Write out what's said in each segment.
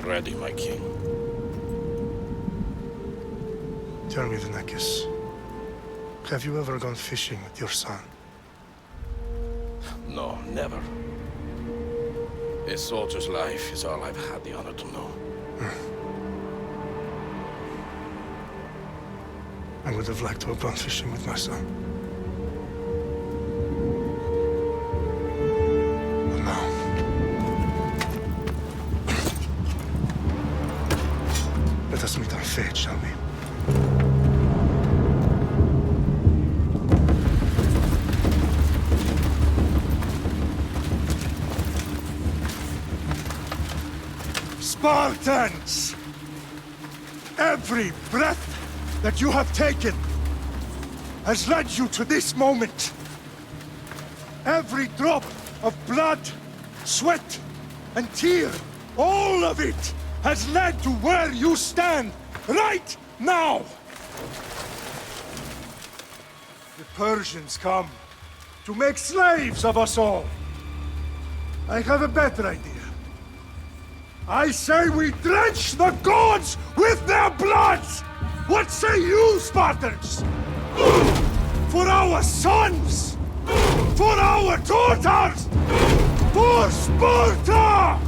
ready, my king. Tell me, Venekis, have you ever gone fishing with your son? No, never. A soldier's life is all I've had the honor to know. I would have liked to have gone fishing with my son. But now... let us meet our fate, shall we? Spartans! Every breath that you have taken has led you to this moment. Every drop of blood, sweat, and tear, all of it has led to where you stand right now. The Persians come to make slaves of us all. I have a better idea. I say we drench the gods with their blood! What say you, Spartans? For our sons! For our daughters! For Sparta!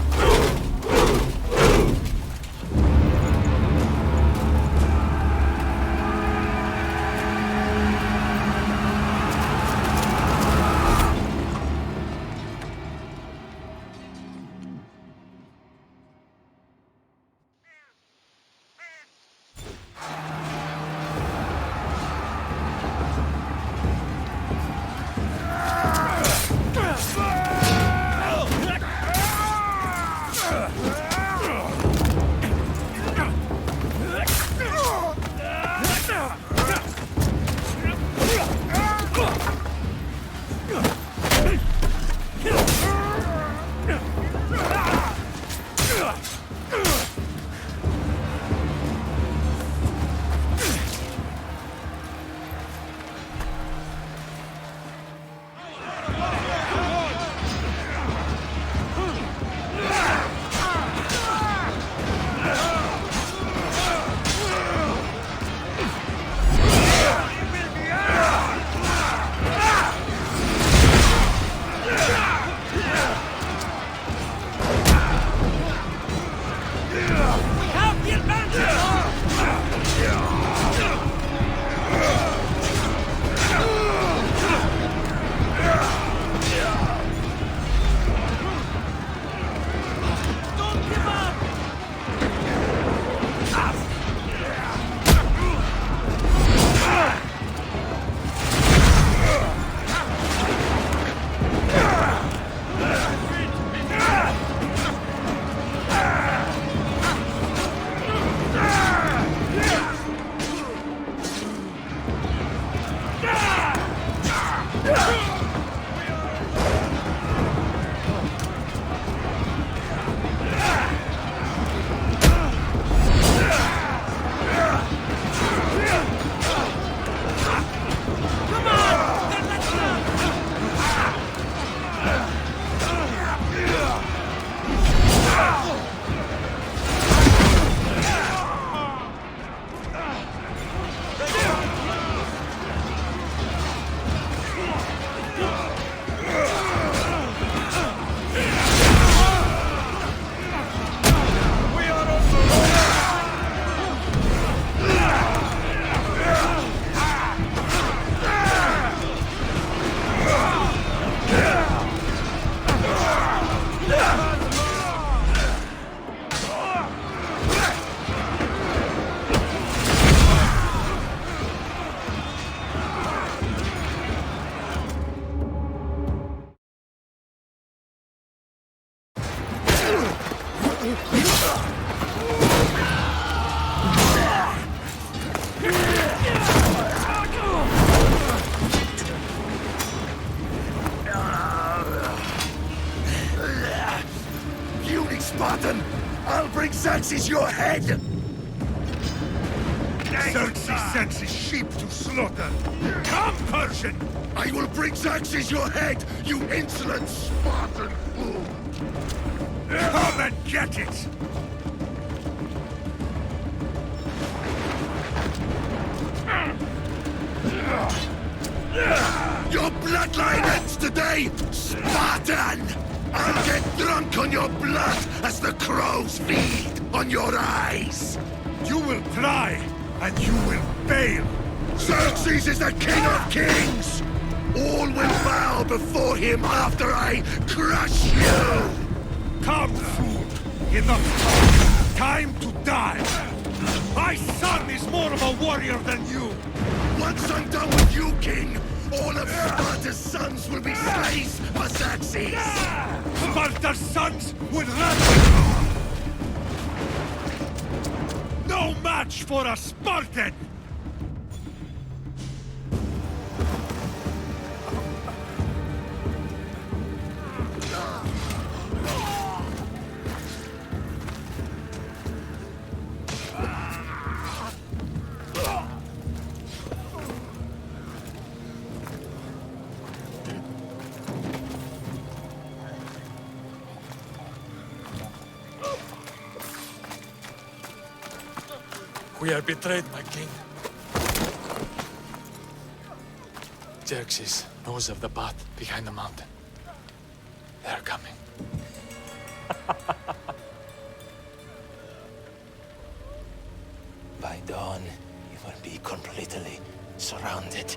Spartan! I'll bring Xerxes your head! Xerxes sends his sheep to slaughter! Come, Persian! I will bring Xerxes your head, you insolent Spartan fool! Come and get it! say, Spartan! I'll get drunk on your blood as the crows feed on your eyes! You will try, and you will fail. Xerxes is the king of kings! All will bow before him after I crush you! Come, fool. Enough. Time to die. My son is more of a warrior than you. Once I'm done with you, king, all of Sparta's sons will be slaves for Xerxes! Sparta's sons would rather... No match for a Spartan! We are betrayed, my king. Xerxes knows of the path behind the mountain. They are coming. By dawn, you will be completely surrounded.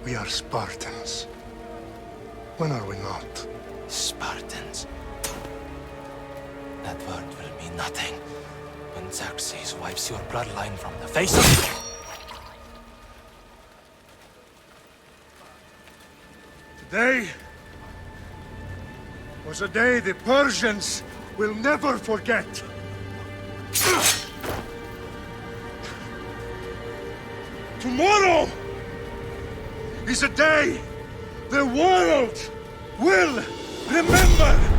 We are Spartans. When are we not? Spartans. That word will mean nothing when Xerxes wipes your bloodline from the face of... Today was a day the Persians will never forget. Tomorrow is a day the world will remember.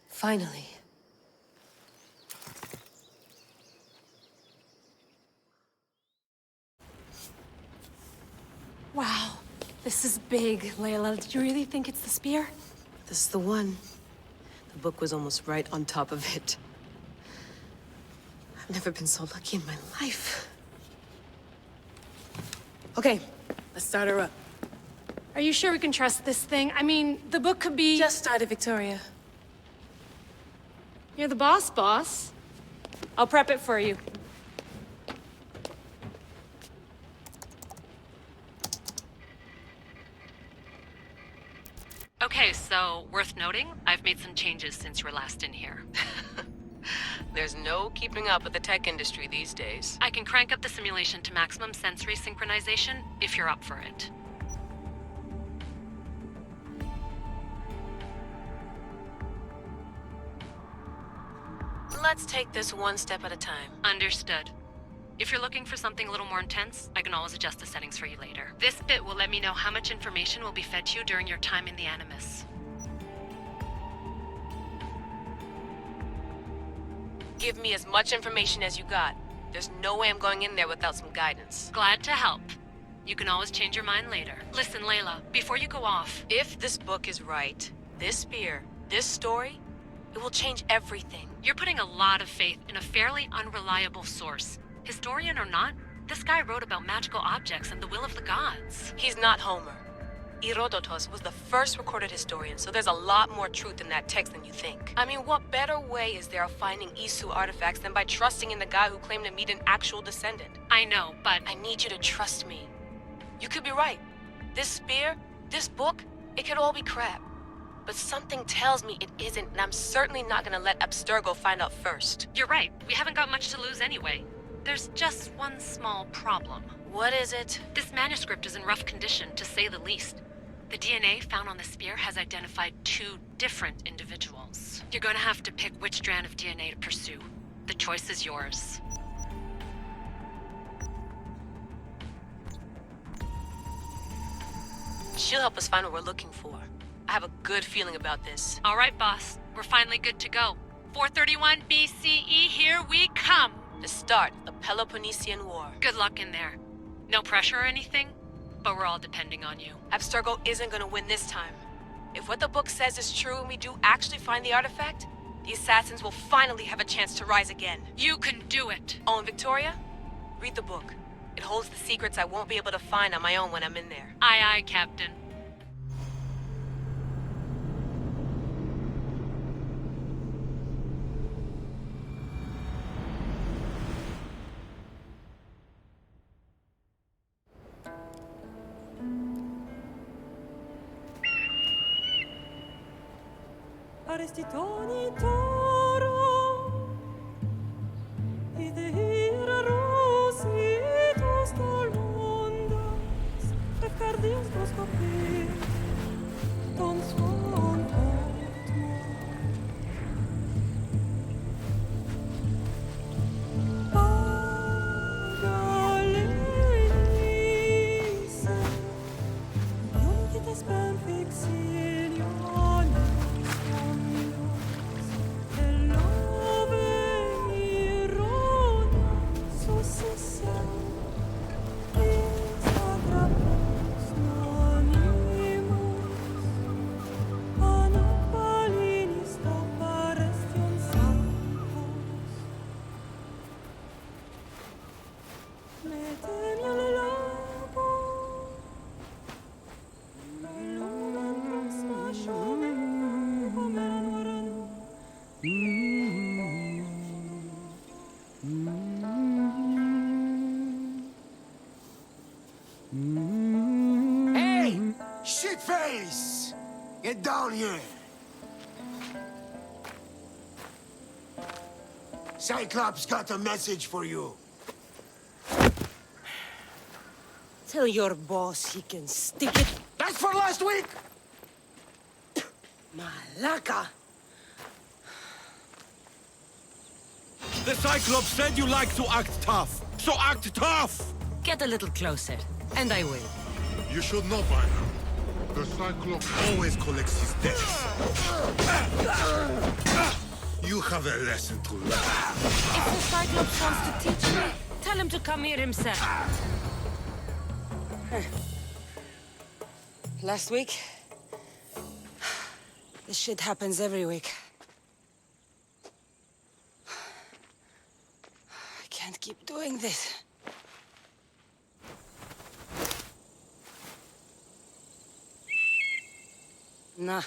Finally. Wow, this is big, Layla. Did you really think it's the spear? This is the one. The book was almost right on top of it. I've never been so lucky in my life. Okay, let's start her up. Are you sure we can trust this thing? I mean, the book could be... Just started, Victoria. You're the boss. I'll prep it for you. Okay, so, worth noting, I've made some changes since you were last in here. There's no keeping up with the tech industry these days. I can crank up the simulation to maximum sensory synchronization if you're up for it. Let's take this one step at a time. Understood. If you're looking for something a little more intense, I can always adjust the settings for you later. This bit will let me know how much information will be fed to you during your time in the Animus. Give me as much information as you got. There's no way I'm going in there without some guidance. Glad to help. You can always change your mind later. Listen, Layla, before you go off... If this book is right, this spear, this story, it will change everything. You're putting a lot of faith in a fairly unreliable source. Historian or not, this guy wrote about magical objects and the will of the gods. He's not Homer. Herodotus was the first recorded historian, so there's a lot more truth in that text than you think. I mean, what better way is there of finding Isu artifacts than by trusting in the guy who claimed to meet an actual descendant? I know, but... I need you to trust me. You could be right. This spear, this book, it could all be crap. But something tells me it isn't, and I'm certainly not gonna let Abstergo find out first. You're right. We haven't got much to lose anyway. There's just one small problem. What is it? This manuscript is in rough condition, to say the least. The DNA found on the spear has identified 2 different individuals. You're gonna have to pick which strand of DNA to pursue. The choice is yours. She'll help us find what we're looking for. I have a good feeling about this. All right, boss. We're finally good to go. 431 BCE, here we come! The start of the Peloponnesian War. Good luck in there. No pressure or anything, but we're all depending on you. Abstergo isn't gonna win this time. If what the book says is true and we do actually find the artifact the assassins will finally have a chance to rise again. You can do it. Oh, and Victoria? Read the book. It holds the secrets I won't be able to find on my own when I'm in there. Aye, aye, Captain. Shitface! Get down here! Cyclops got a message for you. Tell your boss he can stick it. That's for last week! Malaka! The Cyclops said you like to act tough, so act tough! Get a little closer, and I will. You should know by now. The Cyclops always collects his debts. You have a lesson to learn. If the Cyclops wants to teach me, tell him to come here himself. Last week? This shit happens every week. I can't keep doing this. Nah.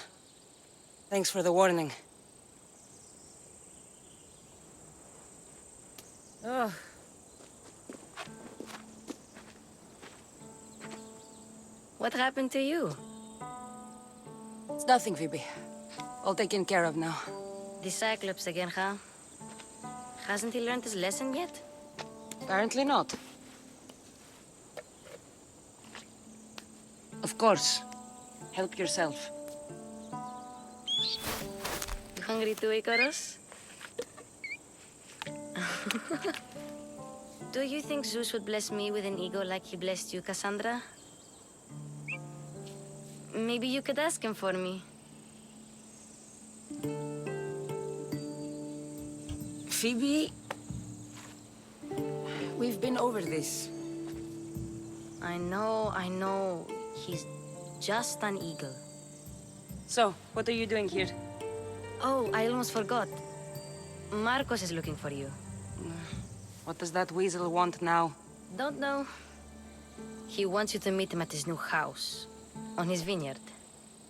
Thanks for the warning. Oh. What happened to you? It's nothing, Phoebe. All taken care of now. The Cyclops again, huh? Hasn't he learned his lesson yet? Apparently not. Of course. Help yourself. You hungry too, Icarus? Do you think Zeus would bless me with an ego like he blessed you, Cassandra? Maybe you could ask him for me. Phoebe... We've been over this. I know. He's just an eagle. So, what are you doing here? Oh, I almost forgot. Marcos is looking for you. What does that weasel want now? Don't know. He wants you to meet him at his new house. On his vineyard.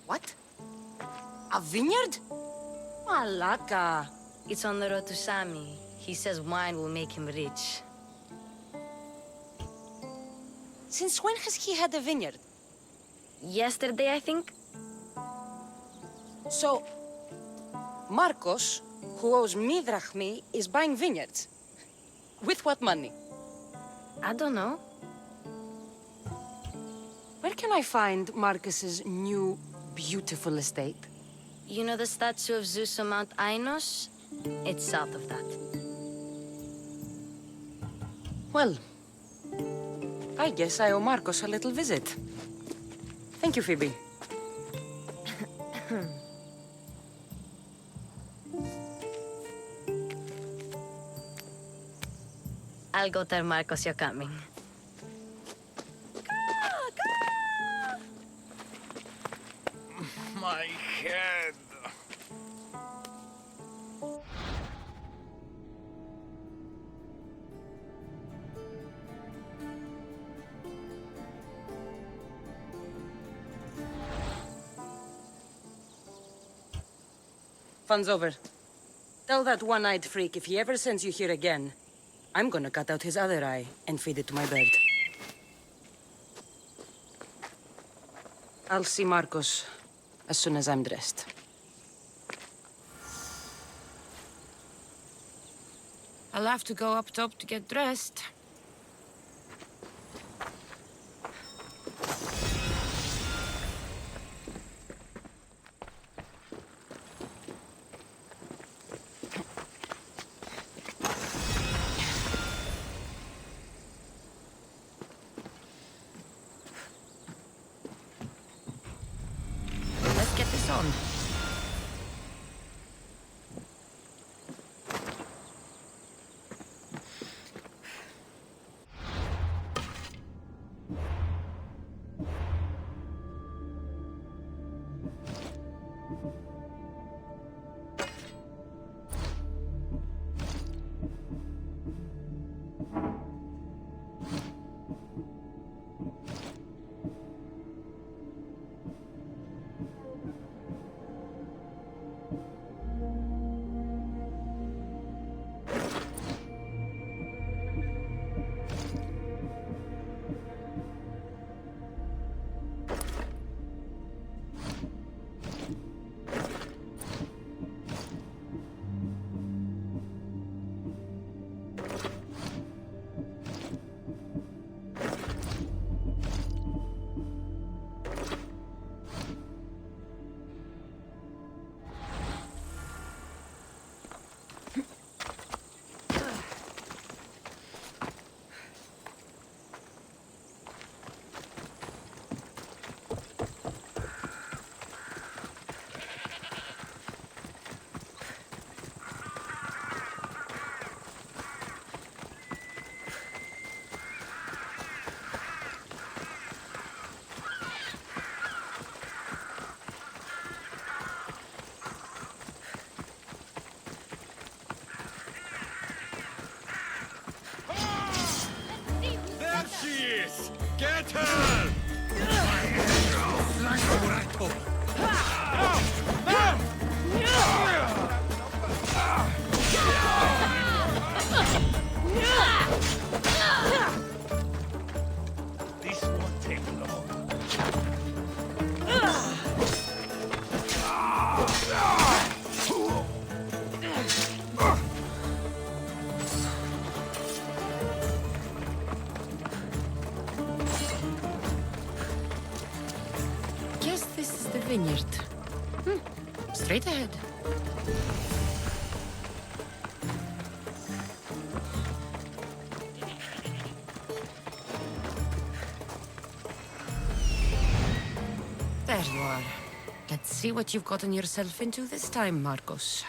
What? A vineyard? Malaka. It's on the road to Sami. He says wine will make him rich. Since when has he had a vineyard? Yesterday, I think. So, Marcos, who owes me drachmi, is buying vineyards. With what money? I don't know. Where can I find Marcus's new, beautiful estate? You know the statue of Zeus on Mount Ainos? It's south of that. Well, I guess I owe Marcos a little visit. Thank you, Phoebe. I'll go tell Marcos you're coming. My head. Fun's over. Tell that one-eyed freak if he ever sends you here again, I'm gonna cut out his other eye and feed it to my bird. I'll see Marcos as soon as I'm dressed. I'll have to go up top to get dressed. Let's get this on. Get her! This won't take long. Guess this is the vineyard. Straight ahead. There you are. Let's see what you've gotten yourself into this time, Marcos.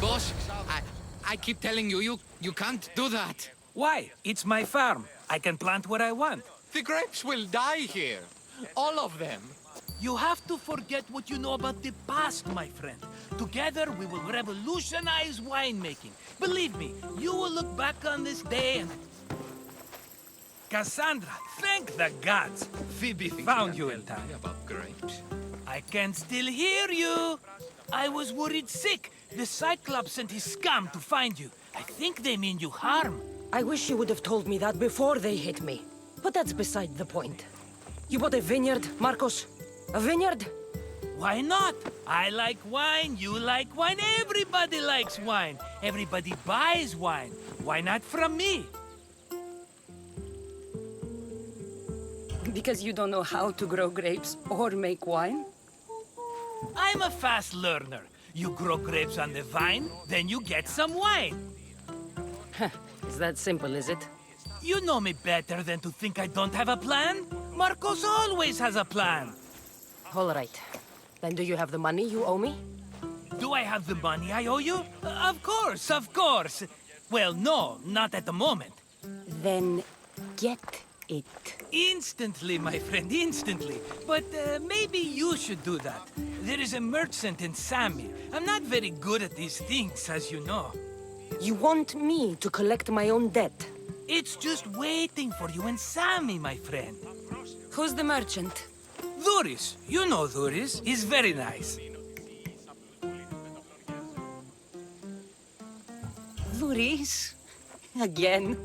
Boss, I keep telling you, you can't do that. Why? It's my farm. I can plant what I want. The grapes will die here. All of them. You have to forget what you know about the past, my friend. Together, we will revolutionize winemaking. Believe me, you will look back on this day and... Cassandra, thank the gods! Phoebe found you in time. About grapes. I can still hear you! I was worried sick. The Cyclops sent his scum to find you. I think they mean you harm. I wish you would have told me that before they hit me. But that's beside the point. You bought a vineyard, Marcos? A vineyard? Why not? I like wine, you like wine, everybody likes wine. Everybody buys wine. Why not from me? Because you don't know how to grow grapes or make wine? I'm a fast learner. You grow grapes on the vine, then you get some wine. Is that simple, is it? You know me better than to think I don't have a plan. Marcos always has a plan. All right. Then do you have the money you owe me? Do I have the money I owe you? Of course, of course. Well, no, not at the moment. Then get it. Instantly, my friend, instantly. But maybe you should do that. There is a merchant in Samir. I'm not very good at these things, as you know. You want me to collect my own debt? It's just waiting for you in Sami, my friend. Who's the merchant? Duris. You know Duris. He's very nice. Duris? Again?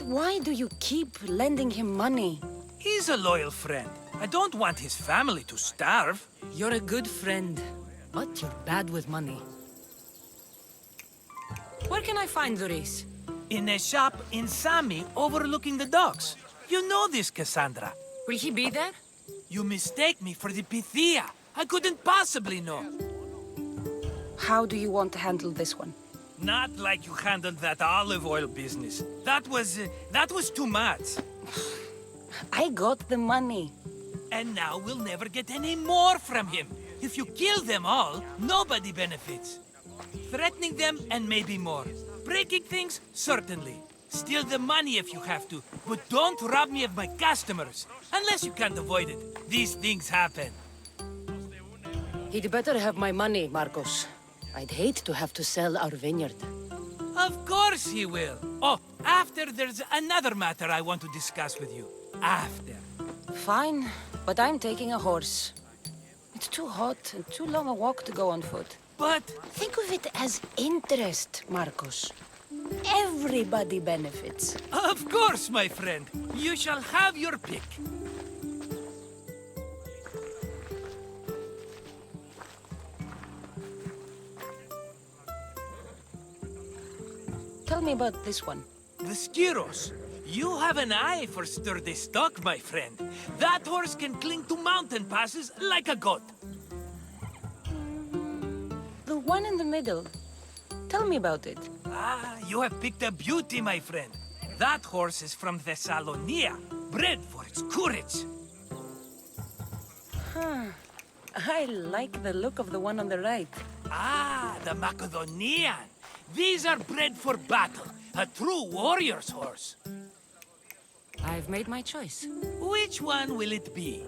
Why do you keep lending him money? He's a loyal friend. I don't want his family to starve. You're a good friend, but you're bad with money. Where can I find Duris? In a shop in Sami overlooking the docks. You know this, Cassandra. Will he be there? You mistake me for the Pythia. I couldn't possibly know. How do you want to handle this one? Not like you handled that olive oil business. That was too much. I got the money. And now we'll never get any more from him. If you kill them all, nobody benefits. Threatening them and maybe more. Breaking things, certainly. Steal the money if you have to, but don't rob me of my customers. Unless you can't avoid it. These things happen. He'd better have my money, Marcos. I'd hate to have to sell our vineyard. Of course he will. Oh, after there's another matter I want to discuss with you. After. Fine, but I'm taking a horse. It's too hot and too long a walk to go on foot. But... think of it as interest, Marcos. Everybody benefits. Of course, my friend. You shall have your pick. Tell me about this one. The Skiros. You have an eye for sturdy stock, my friend. That horse can cling to mountain passes like a goat. The one in the middle. Tell me about it. Ah, you have picked a beauty, my friend. That horse is from Thessalonia, bred for its courage. Huh. I like the look of the one on the right. Ah, the Macedonian. These are bred for battle. A true warrior's horse. I've made my choice. Which one will it be?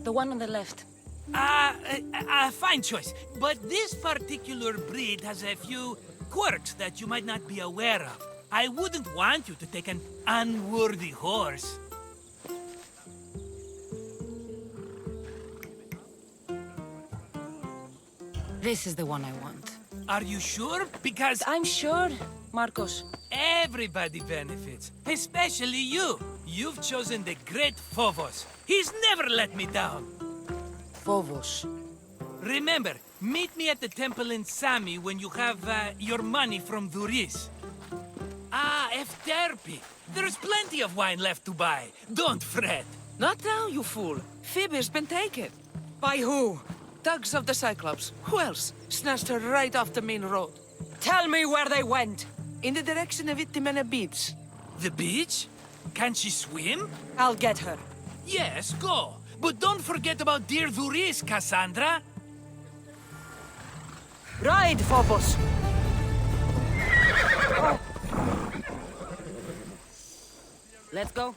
The one on the left. Fine choice. But this particular breed has a few quirks that you might not be aware of. I wouldn't want you to take an unworthy horse. This is the one I want. Are you sure? Because... I'm sure, Marcos. Everybody benefits, especially you. You've chosen the great Phobos. He's never let me down. Phobos. Remember, meet me at the temple in Sami when you have your money from Duris. Ah, Efterpi. There's plenty of wine left to buy. Don't fret. Not now, you fool. Phoebe's been taken. By who? Thugs of the Cyclops. Who else? Snatched her right off the main road. Tell me where they went. In the direction of Itimena Beach. The beach? Can she swim? I'll get her. Yes, go. But don't forget about dear Duris, Cassandra. Ride, Phobos. Oh. Let's go.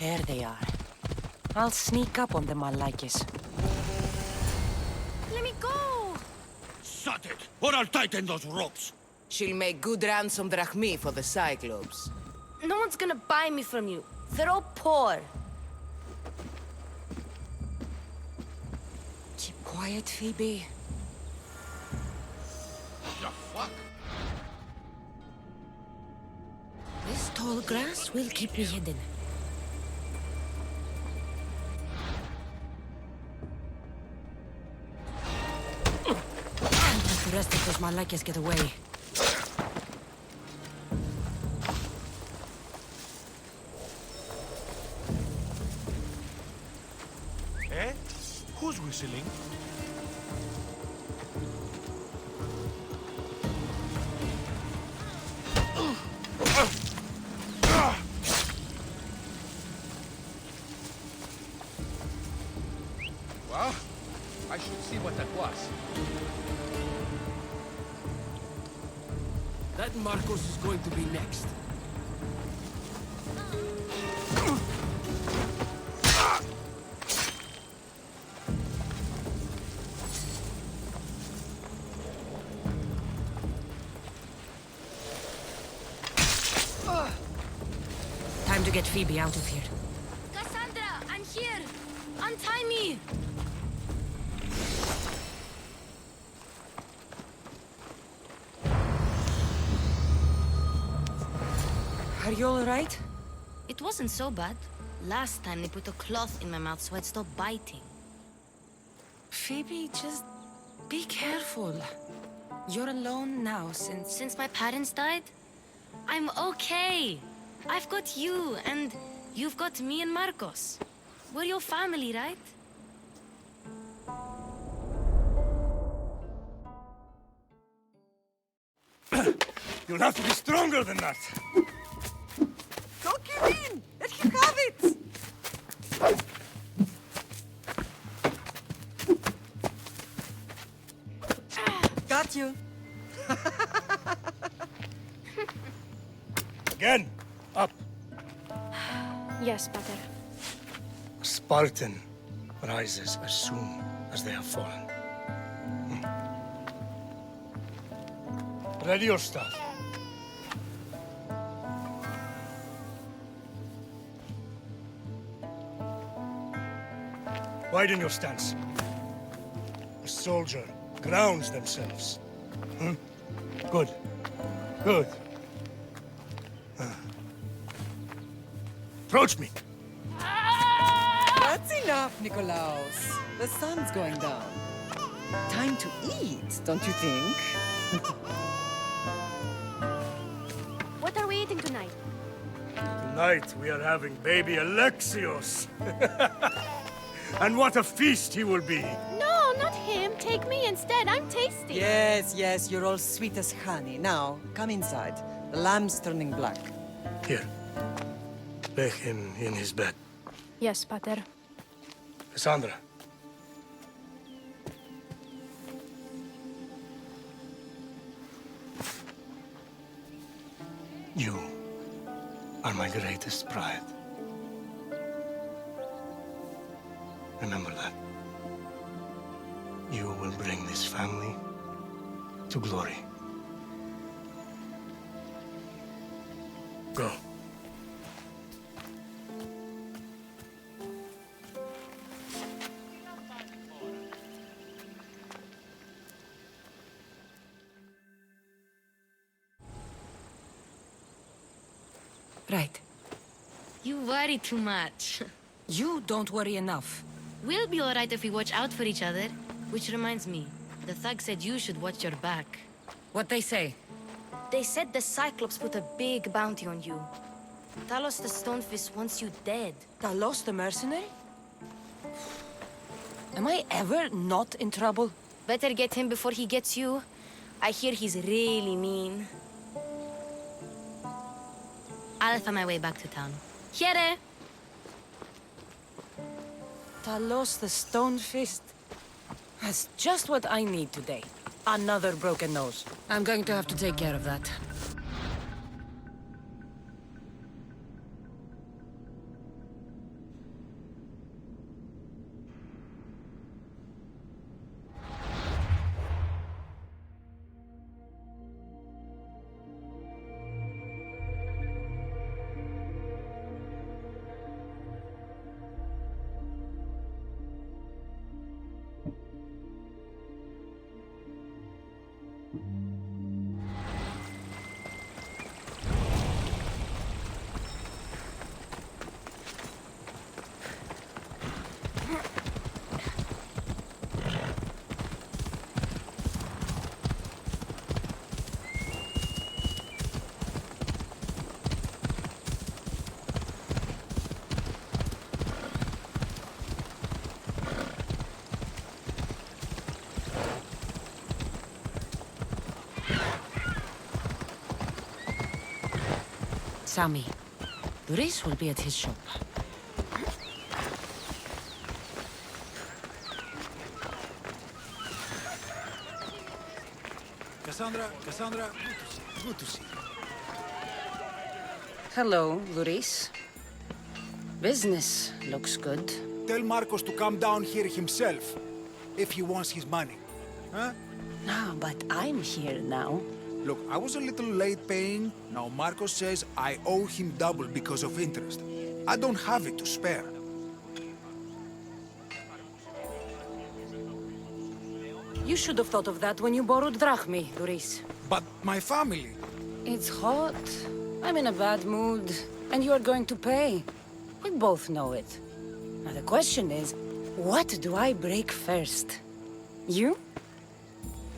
There they are. I'll sneak up on them, Malakis. Let me go! Shut it, or I'll tighten those ropes. She'll make good ransom drachmi for the Cyclops. No one's gonna buy me from you. They're all poor. Keep quiet, Phoebe. The fuck? This tall grass will keep me hidden. my legs get away. Eh? Who's whistling? Well, I should see what that was. That Marcos is going to be next. Time to get Phoebe out of here. Cassandra, I'm here! Untie me! Are you all right? It wasn't so bad. Last time they put a cloth in my mouth so I'd stop biting. Phoebe, just be careful. You're alone now Since my parents died? I'm okay. I've got you, and you've got me and Marcos. We're your family, right? You'll have to be stronger than that. Don't give in! Let him have it! Got you. Again, up. Yes, Pater. A Spartan rises as soon as they have fallen. Ready your stuff. Widen your stance. A soldier grounds themselves. Good. Good. Approach me. That's enough, Nikolaos. The sun's going down. Time to eat, don't you think? What are we eating tonight? Tonight we are having baby Alexios. And what a feast he will be. No, not him. Take me instead. I'm tasty. Yes, yes, you're all sweet as honey. Now, come inside. The lamb's turning black. Here. Lay him in his bed. Yes, Pater. Cassandra. You are my greatest pride. Remember that. You will bring this family to glory. Go. Right. You worry too much. You don't worry enough. We'll be all right if we watch out for each other. Which reminds me, the thug said you should watch your back. What they say? They said the Cyclops put a big bounty on you. Talos the Stonefist wants you dead. Talos the mercenary? Am I ever not in trouble? Better get him before he gets you. I hear he's really mean. I'll find my way back to town. Here! Talos the Stonefist? That's just what I need today. Another broken nose. I'm going to have to take care of that. Sammy. Doris will be at his shop. Cassandra, good to see you. Hello, Doris. Business looks good. Tell Marcos to come down here himself, if he wants his money. Huh? No, but I'm here now. Look, I was a little late paying. Now Marcos says I owe him double because of interest. I don't have it to spare. You should have thought of that when you borrowed drachmi, Doris. But my family... It's hot. I'm in a bad mood. And you are going to pay. We both know it. Now the question is, what do I break first? You?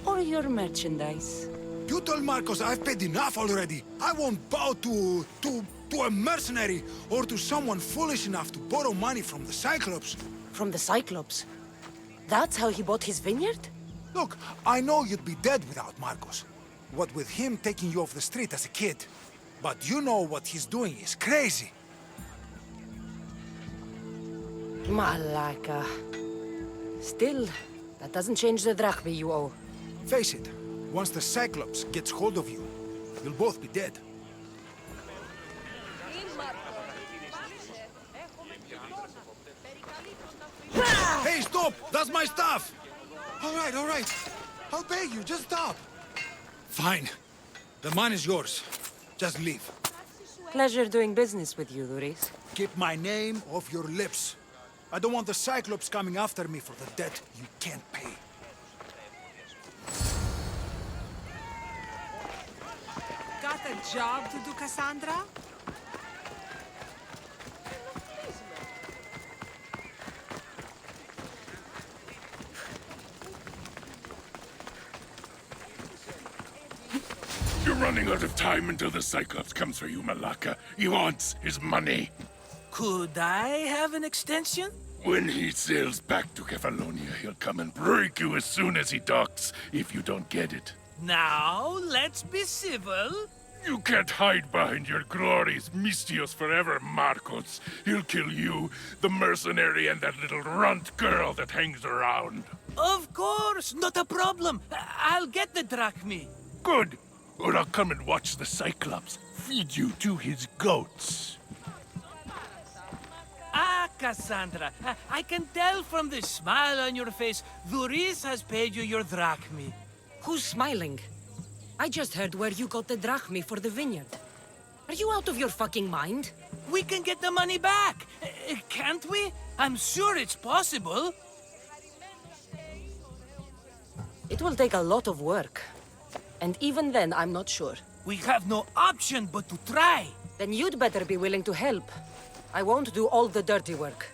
Or your merchandise? You told Marcos I've paid enough already. I won't bow to a mercenary or to someone foolish enough to borrow money from the Cyclops. From the Cyclops? That's how he bought his vineyard? Look, I know you'd be dead without Marcos. What with him taking you off the street as a kid. But you know what he's doing is crazy. Malaka. Still, that doesn't change the drachmi you owe. Face it, once the Cyclops gets hold of you, you'll both be dead. Hey, stop! That's my stuff! All right. I'll pay you, just stop. Fine. The money is yours. Just leave. Pleasure doing business with you, Doris. Keep my name off your lips. I don't want the Cyclops coming after me for the debt you can't pay. Got a job to do, Cassandra? You're running out of time until the Cyclops comes for you, Malaka. He wants his money. Could I have an extension? When he sails back to Kefalonia, he'll come and break you as soon as he docks, if you don't get it. Now, let's be civil. You can't hide behind your glories, Mistios forever, Marcos. He'll kill you, the mercenary, and that little runt girl that hangs around. Of course, not a problem. I'll get the drachmi. Good. Or I'll come and watch the Cyclops feed you to his goats. Ah, Cassandra, I can tell from the smile on your face, Doris has paid you your drachmi. Who's smiling? I just heard where you got the drachmi for the vineyard. Are you out of your fucking mind? We can get the money back, can't we? I'm sure it's possible. It will take a lot of work. And even then, I'm not sure. We have no option but to try. Then you'd better be willing to help. I won't do all the dirty work.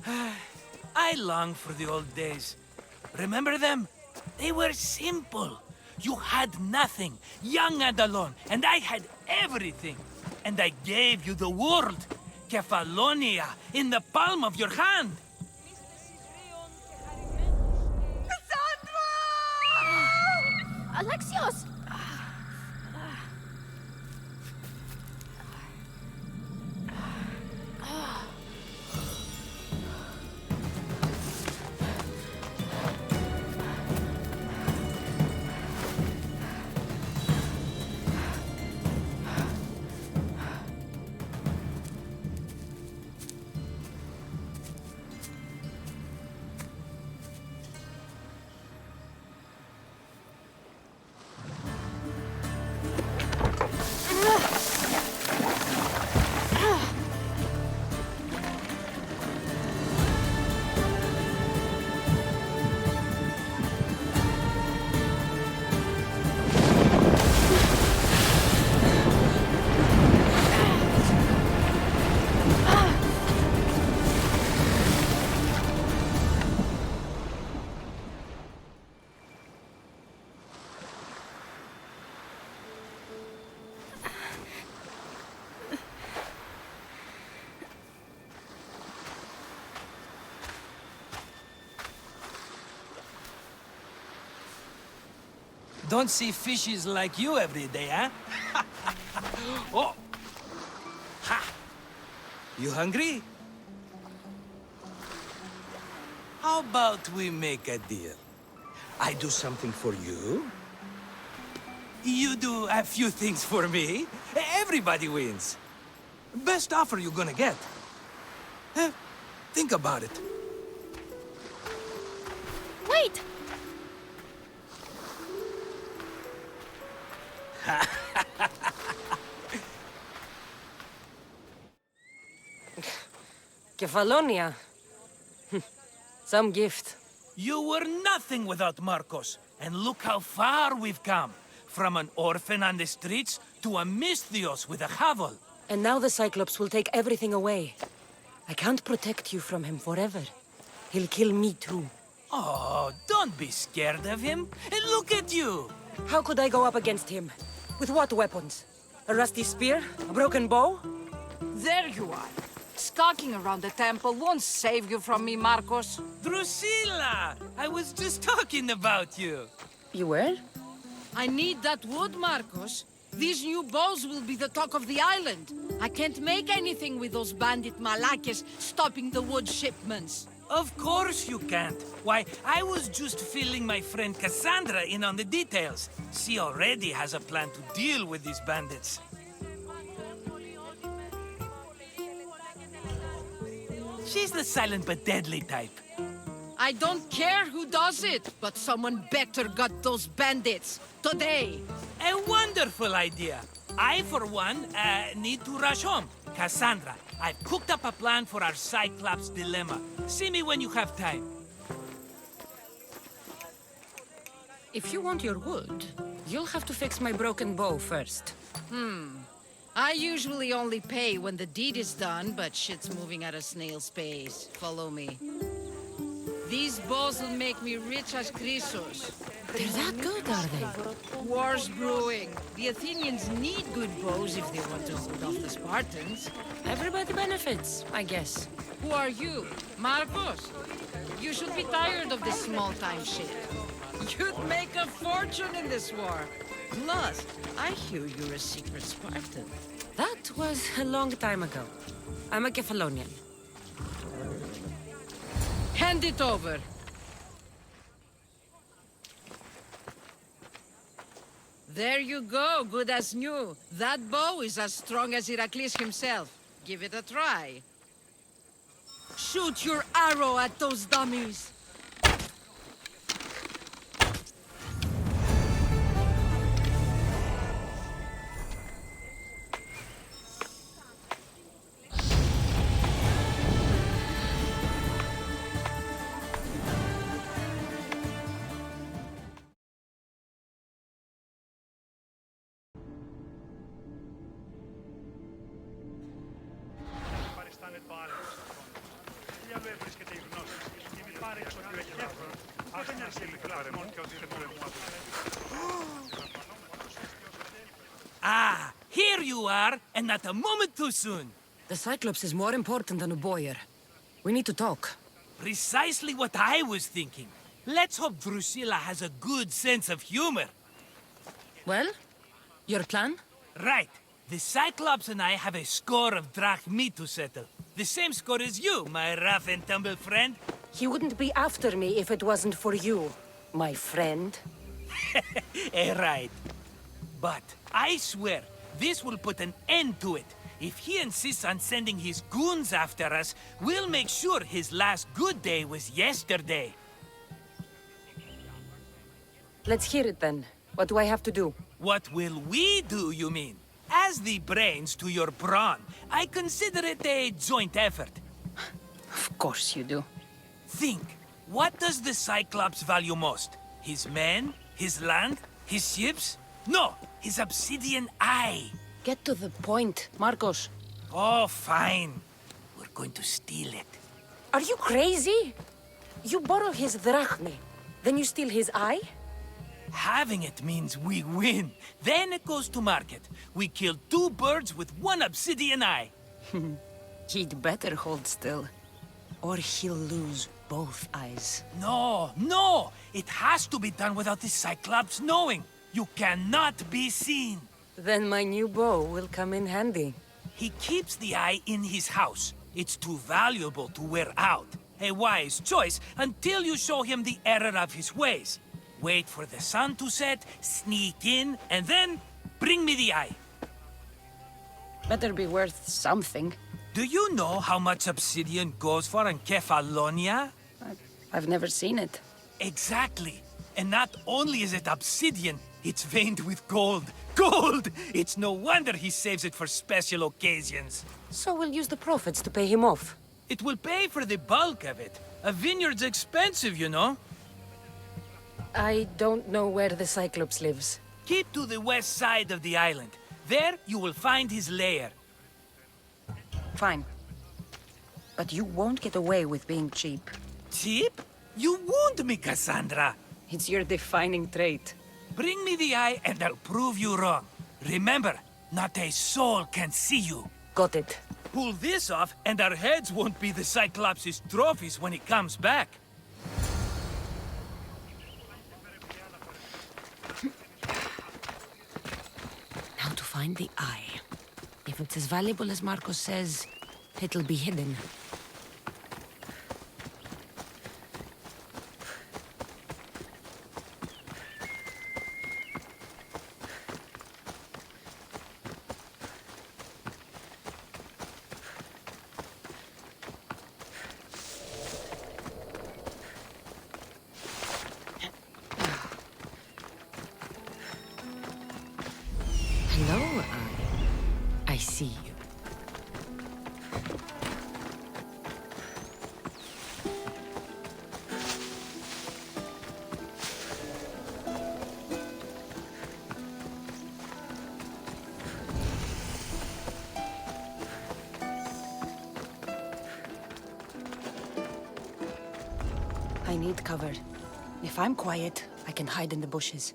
I long for the old days. Remember them? They were simple. You had nothing, young and alone, and I had everything. And I gave you the world, Kefalonia, in the palm of your hand. Alexios! Don't see fishes like you every day, huh? Oh! You hungry? How about we make a deal? I do something for you. You do a few things for me. Everybody wins. Best offer you're gonna get. Think about it. Wait! Kefalonia. Some gift. You were nothing without Marcos. And look how far we've come. From an orphan on the streets to a Misthios with a hovel. And now the Cyclops will take everything away. I can't protect you from him forever. He'll kill me too. Oh, don't be scared of him. And look at you. How could I go up against him? With what weapons? A rusty spear? A broken bow? There you are. Skulking around the temple won't save you from me, Marcos. Drusilla! I was just talking about you. You were? I need that wood, Marcos. These new bows will be the talk of the island. I can't make anything with those bandit malakes stopping the wood shipments. Of course you can't. Why, I was just filling my friend Cassandra in on the details. She already has a plan to deal with these bandits. She's the silent but deadly type. I don't care who does it, but someone better got those bandits. Today. A wonderful idea. I, for one, need to rush home. Cassandra, I've cooked up a plan for our Cyclops dilemma. See me when you have time. If you want your wood, you'll have to fix my broken bow first. I usually only pay when the deed is done, but shit's moving at a snail's pace. Follow me. These bows will make me rich as Chrysos. They're that good, are they? War's brewing. The Athenians need good bows if they want to hold off the Spartans. Everybody benefits, I guess. Who are you? Marcos? You should be tired of this small-time shit. You'd make a fortune in this war. Plus, I hear you're a secret Spartan. That was a long time ago. I'm a Kefalonian. Hand it over. There you go, good as new. That bow is as strong as Heracles himself. Give it a try. Shoot your arrow at those dummies. Ah, here you are, and not a moment too soon. The Cyclops is more important than a boyar. We need to talk. Precisely what I was thinking. Let's hope Drusilla has a good sense of humor. Well, your plan? Right. The Cyclops and I have a score of drachmi to settle. The same score as you, my rough and tumble friend. He wouldn't be after me if it wasn't for you, my friend. Right. But I swear, this will put an end to it. If he insists on sending his goons after us, we'll make sure his last good day was yesterday. Let's hear it then. What do I have to do? What will we do, you mean? As the brains to your brawn, I consider it a joint effort. Of course you do. Think, what does the Cyclops value most? His men? His land? His ships? No, his obsidian eye. Get to the point, Marcos. Oh, fine. We're going to steal it. Are you crazy? You borrow his drachmi, then you steal his eye? Having it means we win. Then it goes to market. We kill 2 birds with 1 obsidian eye. He'd better hold still, or he'll lose both eyes. No, no! It has to be done without the Cyclops knowing. You cannot be seen. Then my new bow will come in handy. He keeps the eye in his house. It's too valuable to wear out. A wise choice until you show him the error of his ways. Wait for the sun to set, sneak in, and then bring me the eye. Better be worth something. Do you know how much obsidian goes for in Kefalonia? I've never seen it. Exactly. And not only is it obsidian, it's veined with gold. Gold! It's no wonder he saves it for special occasions. So we'll use the profits to pay him off. It will pay for the bulk of it. A vineyard's expensive, you know. I don't know where the Cyclops lives. Keep to the west side of the island. There you will find his lair. Fine. But you won't get away with being cheap. Cheap? You wound me, Cassandra. It's your defining trait. Bring me the eye and I'll prove you wrong. Remember, not a soul can see you. Got it. Pull this off and our heads won't be the Cyclops' trophies when he comes back. Now to find the eye. If it's as valuable as Marcos says, it'll be hidden. Hello, I see you. I need cover. If I'm quiet, I can hide in the bushes.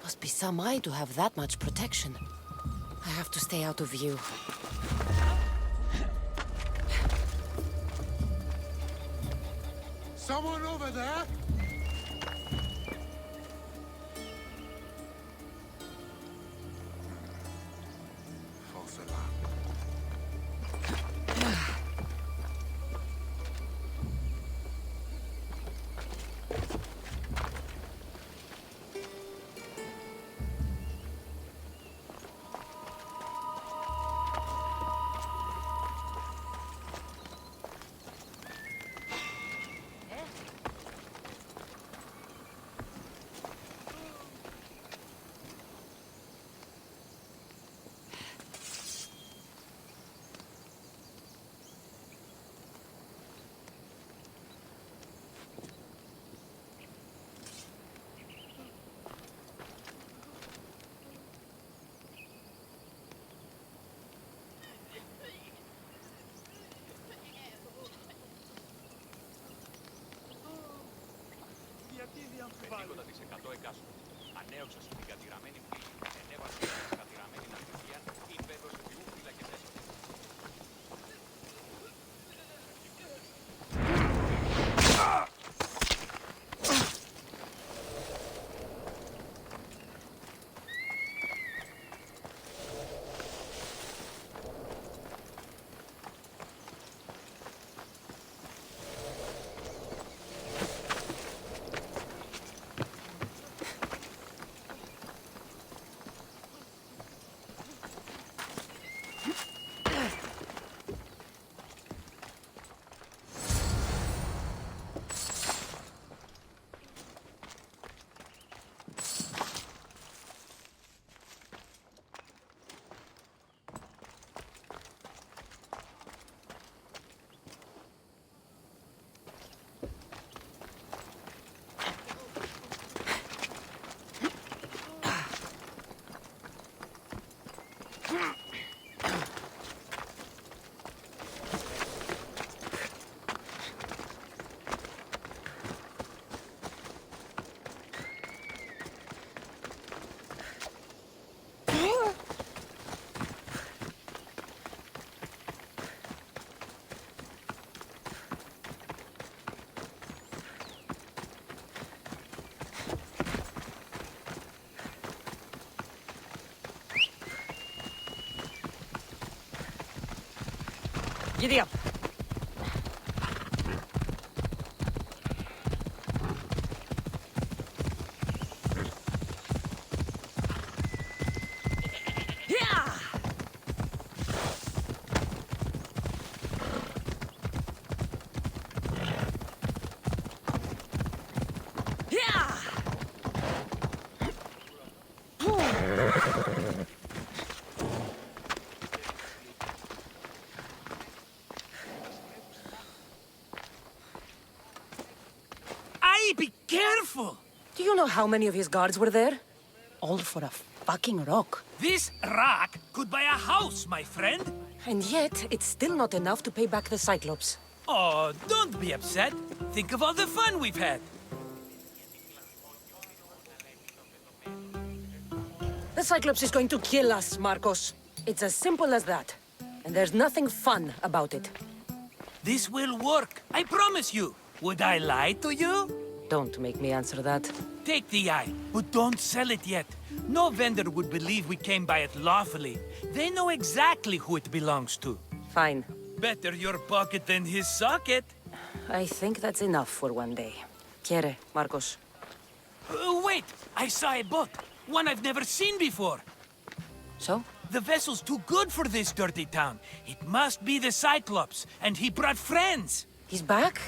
Must be some eye to have that much protection. I have to stay out of view. Someone over there? False alarm. Τίποτα της 100 εκάστοτε. Ανέωξα στην κατηραμένη πύλη, ενέβασε την κατηραμένη ναυτικία, υπέδωσε διούφυλα και τέσσερα. Giddy up. Be careful! Do you know how many of his guards were there? All for a fucking rock. This rock could buy a house, my friend. And yet, it's still not enough to pay back the Cyclops. Oh, don't be upset. Think of all the fun we've had. The Cyclops is going to kill us, Marcos. It's as simple as that. And there's nothing fun about it. This will work, I promise you. Would I lie to you? Don't make me answer that. Take the eye, but don't sell it yet. No vendor would believe we came by it lawfully. They know exactly who it belongs to. Fine. Better your pocket than his socket. I think that's enough for one day. Quiere, Marcos? Wait! I saw a boat. One I've never seen before. So? The vessel's too good for this dirty town. It must be the Cyclops, and he brought friends. He's back?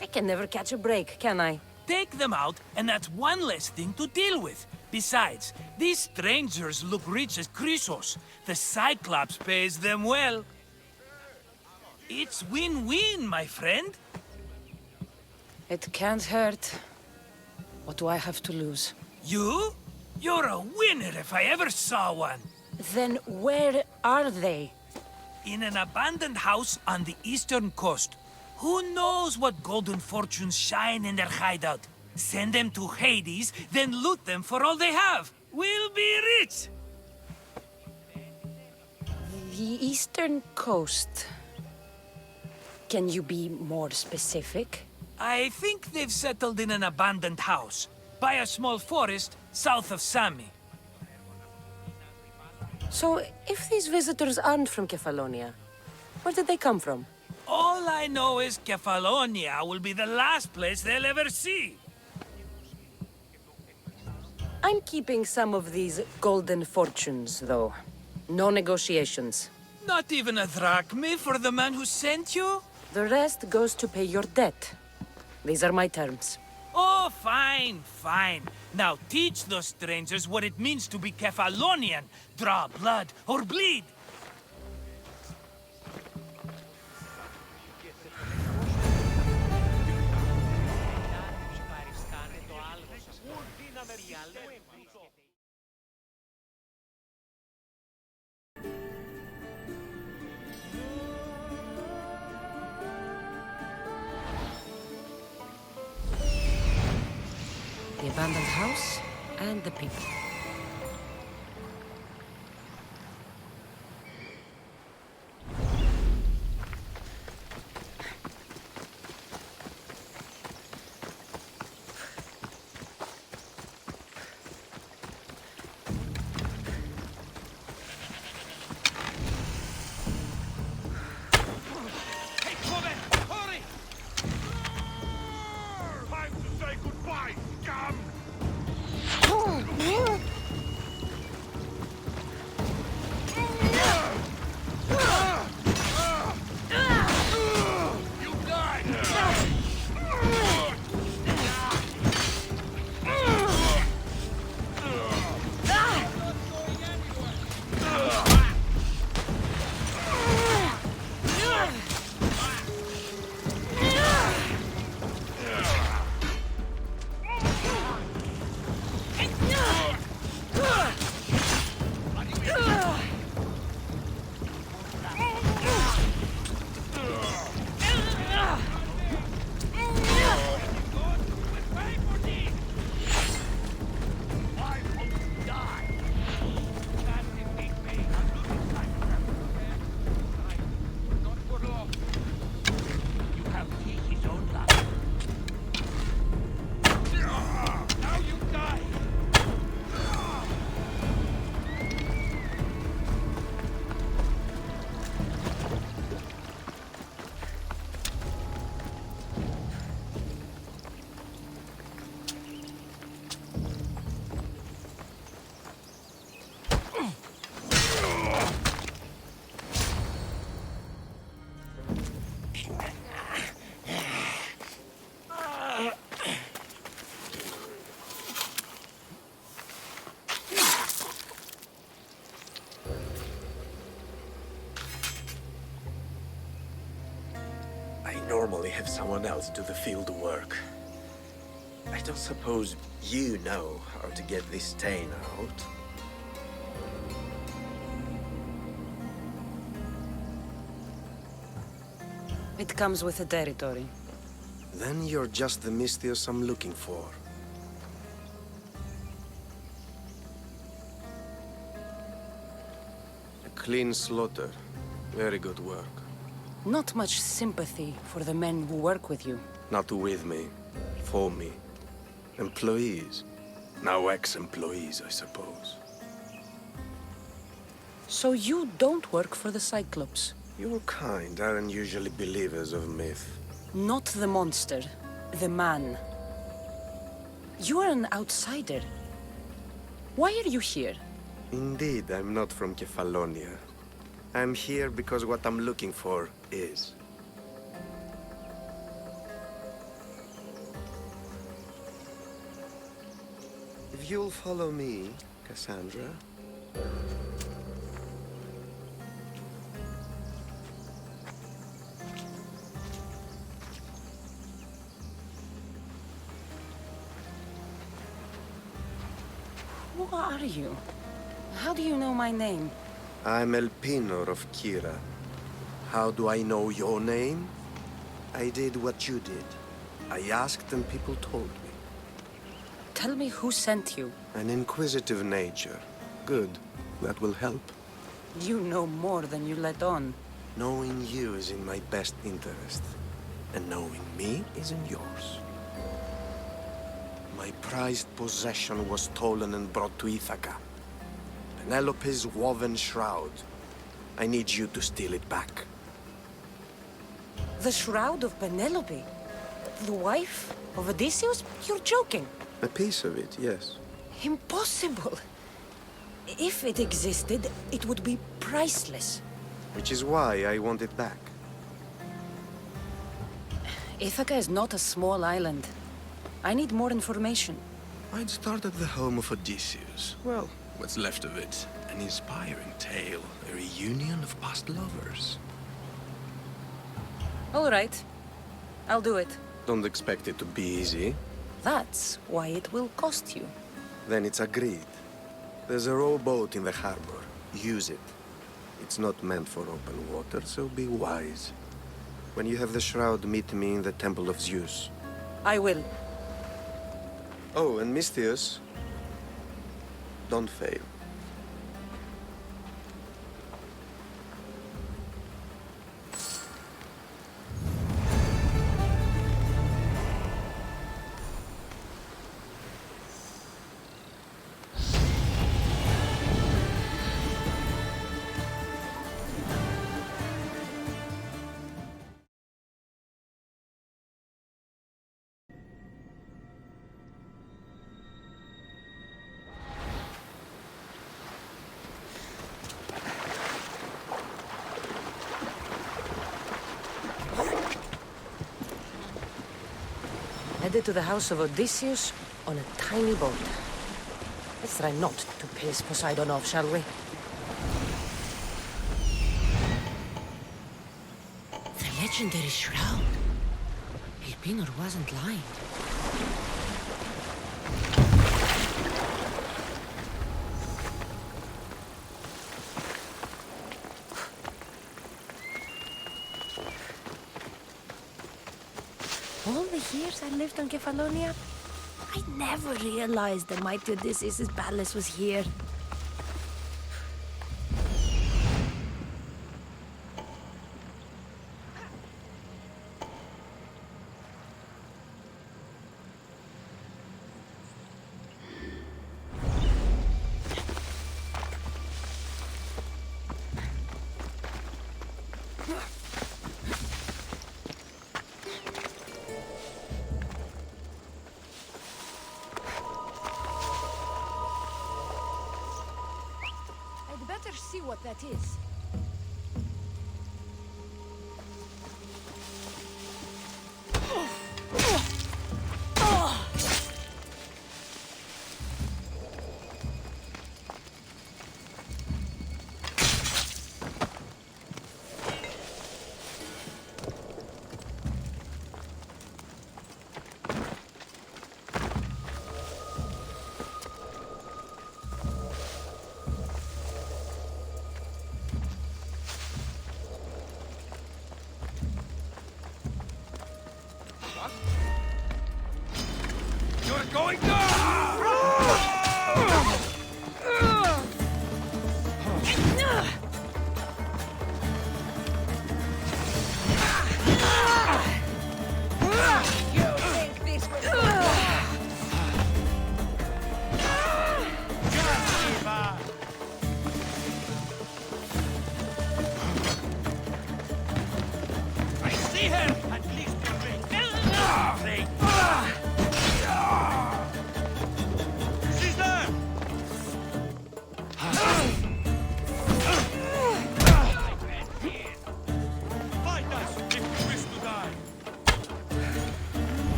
I can never catch a break, can I? Take them out, and that's one less thing to deal with. Besides, these strangers look rich as Chrysos. The Cyclops pays them well. It's win-win, my friend. It can't hurt. What do I have to lose? You? You're a winner if I ever saw one. Then where are they? In an abandoned house on the eastern coast. Who knows what golden fortunes shine in their hideout? Send them to Hades, then loot them for all they have. We'll be rich! The eastern coast. Can you be more specific? I think they've settled in an abandoned house, by a small forest south of Sami. So, if these visitors aren't from Kefalonia, where did they come from? All I know is Kefalonia will be the last place they'll ever see. I'm keeping some of these golden fortunes, though. No negotiations. Not even a drachme for the man who sent you? The rest goes to pay your debt. These are my terms. Oh, fine, fine. Now teach those strangers what it means to be Kefalonian. Draw blood or bleed. The abandoned house and the people. Time to say goodbye, scum! normally have someone else do the field work. I don't suppose you know how to get this stain out. It comes with the territory. Then you're just the Mystios I'm looking for. A clean slaughter. Very good work. Not much sympathy for the men who work with you. Not with me. For me. Employees. Now ex-employees, I suppose. So you don't work for the Cyclops? Your kind aren't usually believers of myth. Not the monster. The man. You are an outsider. Why are you here? Indeed, I'm not from Kefalonia. I'm here because what I'm looking for is. If you'll follow me, Cassandra. Who are you? How do you know my name? I'm El Pinor of Kira. How do I know your name? I did what you did. I asked and people told me. Tell me who sent you. An inquisitive nature. Good. That will help. You know more than you let on. Knowing you is in my best interest. And knowing me is in yours. My prized possession was stolen and brought to Ithaca. Penelope's woven shroud. I need you to steal it back. The shroud of Penelope? The wife of Odysseus? You're joking. A piece of it, yes. Impossible. If it existed, it would be priceless. Which is why I want it back. Ithaca is not a small island. I need more information. I'd start at the home of Odysseus. Well, what's left of it. An inspiring tale. A reunion of past lovers. All right. I'll do it. Don't expect it to be easy. That's why it will cost you. Then it's agreed. There's a rowboat in the harbor. Use it. It's not meant for open water, so be wise. When you have the shroud, meet me in the Temple of Zeus. I will. Oh, and Mystios, don't fail. Headed to the house of Odysseus on a tiny boat. Let's try not to piss Poseidon off, shall we? The legendary shroud. El Pinor wasn't lying. All the years I lived on Kefalonia, I never realized the mighty Odysseus' palace was here. Better see what that is. going down! You think this will work? I see her! At least you're she's there! Fight us if you wish to die!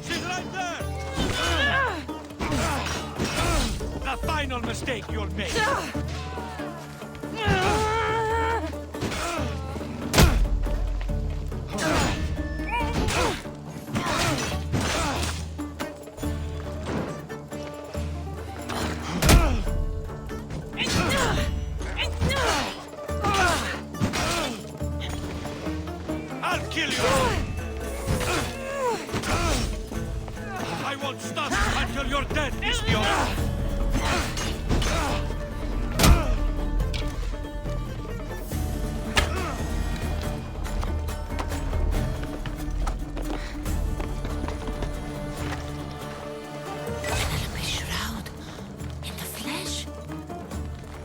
She's right there! The final mistake you'll make! I'll kill you! I won't stop until you're dead, Istio! Penelope's shroud. In the flesh?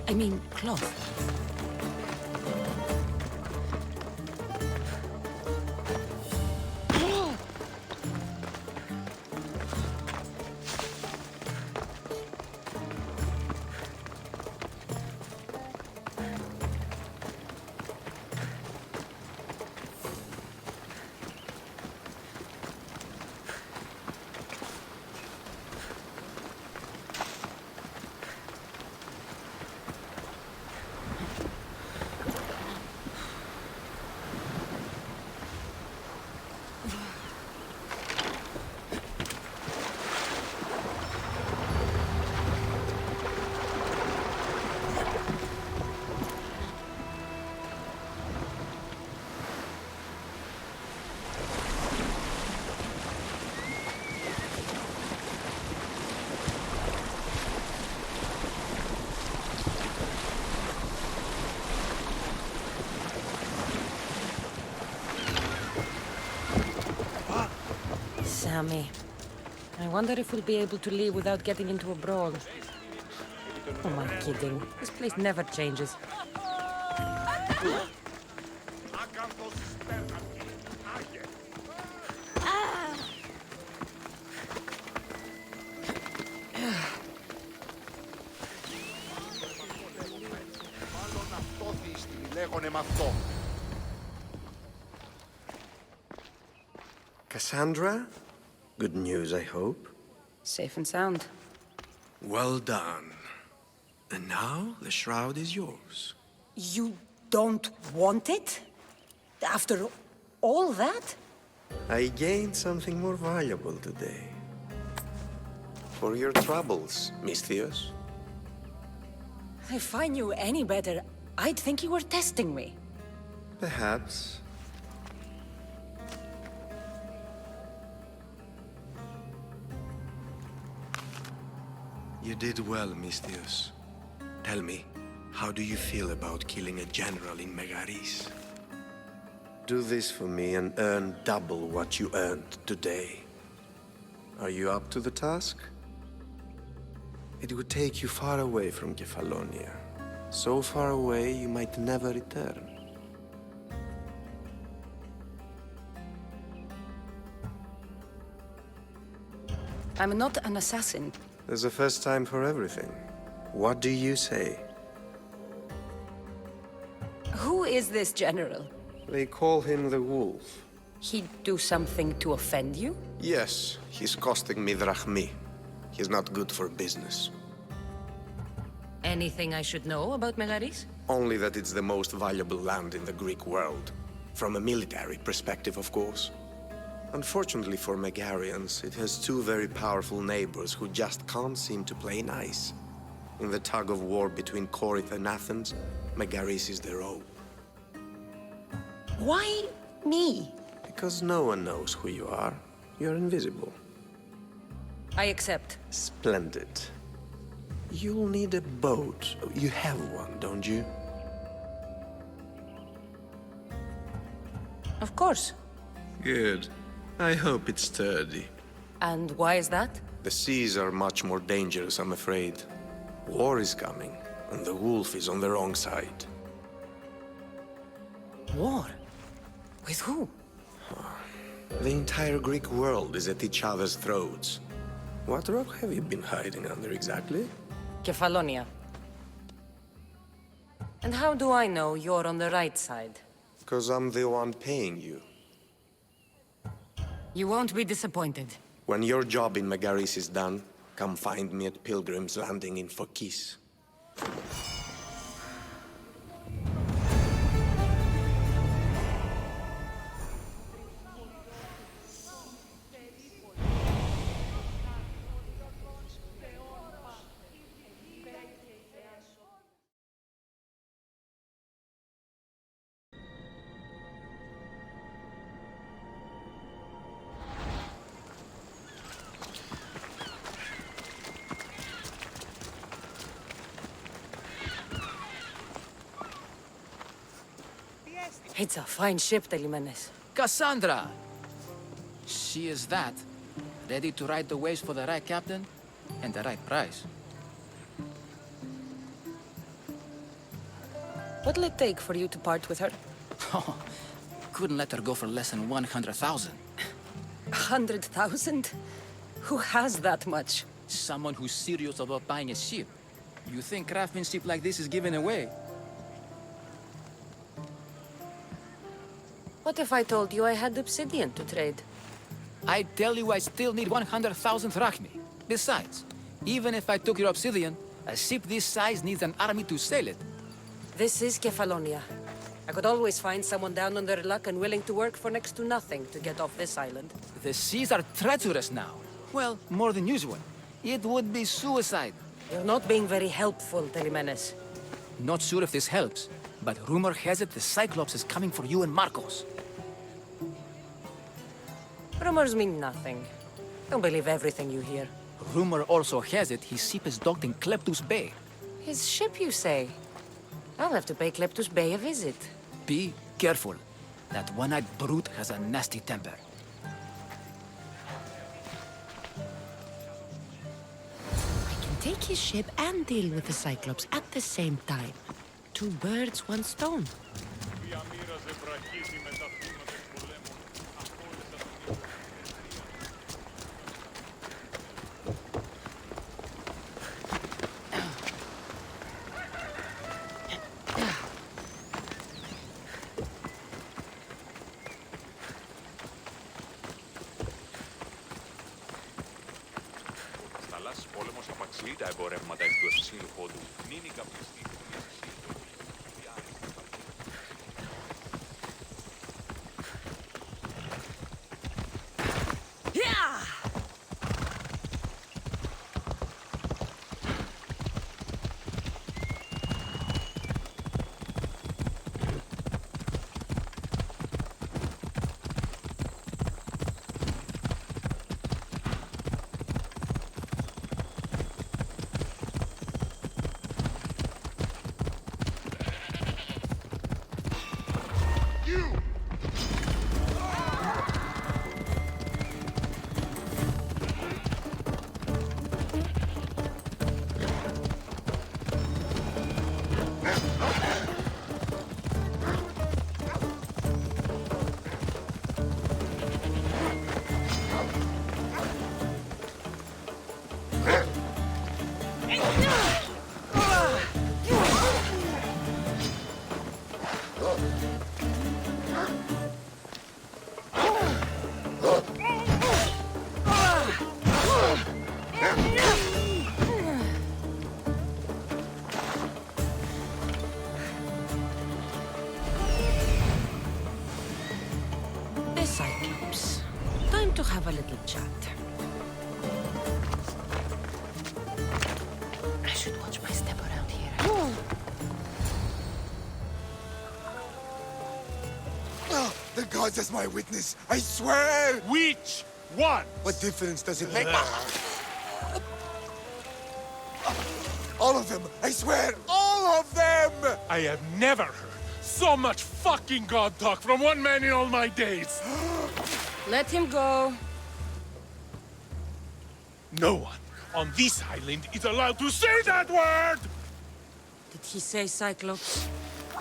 I mean, cloth. Sammy. I wonder if we'll be able to leave without getting into a brawl. Oh, am I kidding? This place never changes. Cassandra? Good news, I hope. Safe and sound. Well done. And now the shroud is yours. You don't want it? After all that? I gained something more valuable today. For your troubles, Misthios. If I knew any better, I'd think you were testing me. Perhaps. You did well, Misthios. Tell me, how do you feel about killing a general in Megaris? Do this for me and earn double what you earned today. Are you up to the task? It would take you far away from Kefalonia. So far away you might never return. I'm not an assassin. There's a first time for everything. What do you say? Who is this general? They call him the Wolf. He'd do something to offend you? Yes, he's costing me drachmi. He's not good for business. Anything I should know about Megaris? Only that it's the most valuable land in the Greek world. From a military perspective, of course. Unfortunately for Megarians, it has two very powerful neighbors who just can't seem to play nice. In the tug-of-war between Corinth and Athens, Megaris is their own. Why me? Because no one knows who you are. You're invisible. I accept. Splendid. You'll need a boat. You have one, don't you? Of course. Good. I hope it's sturdy. And why is that? The seas are much more dangerous, I'm afraid. War is coming, and the wolf is on the wrong side. War? With who? The entire Greek world is at each other's throats. What rock have you been hiding under exactly? Kefalonia. And how do I know you're on the right side? Because I'm the one paying you. You won't be disappointed. When your job in Megaris is done, come find me at Pilgrim's Landing in Phokis. It's a fine ship, Telimenes. Cassandra! She is that. Ready to ride the waves for the right captain and the right price. What'll it take for you to part with her? Oh, couldn't let her go for less than 100,000. 100,000? Who has that much? Someone who's serious about buying a ship. You think craftsmanship like this is given away? What if I told you I had obsidian to trade? I tell you I still need 100,000 drachmi. Besides, even if I took your obsidian, a ship this size needs an army to sail it. This is Kefalonia. I could always find someone down on their luck and willing to work for next to nothing to get off this island. The seas are treacherous now. Well, more than usual. It would be suicide. You're not being very helpful, Telimenes. Not sure if this helps, but rumor has it the Cyclops is coming for you and Marcos. Rumors mean nothing. Don't believe everything you hear. Rumor also has it his ship is docked in Kleptus Bay. His ship, you say? I'll have to pay Kleptus Bay a visit. Be careful. That one-eyed brute has a nasty temper. I can take his ship and deal with the Cyclops at the same time. 2 birds, 1 stone. Τα εμπορεύματα εκ του ευσύλου πόντου. Μείνει καπνιστή. To have a little chat. I should watch my step around here. Oh, the gods as my witness, I swear! Witch! One! What difference does it make? All of them! I swear, all of them! I have never heard so much fucking God talk from one man in all my days. Let him go. No one on this island is allowed to say that word! Did he say Cyclops?